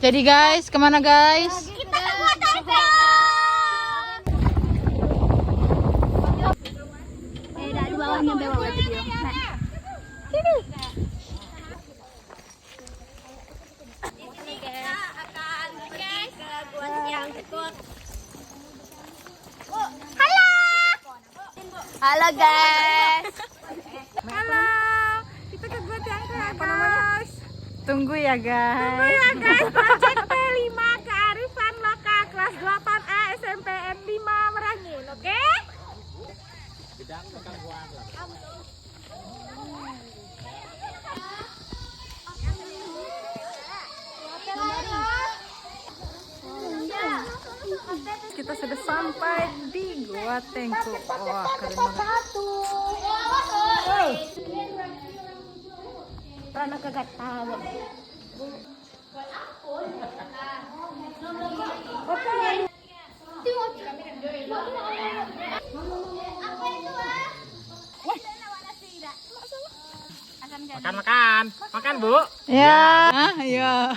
Jadi guys, kemana guys? Kita ke Kota Depok. Dari bawahnya bawah video. Sini. Ini kita akan guys buat yang ikut. Halo. Halo guys. Halo, kita ke Gotang guys. Tunggu ya guys. Ya guys, project P5 kearifan lokal kelas 8A SMPN 5 Merangin, oke? Kita sudah sampai di Gua Tengku. Wah, keren banget. Rana kagak tahu. Makan, makan, makan Bu. Ya, iya.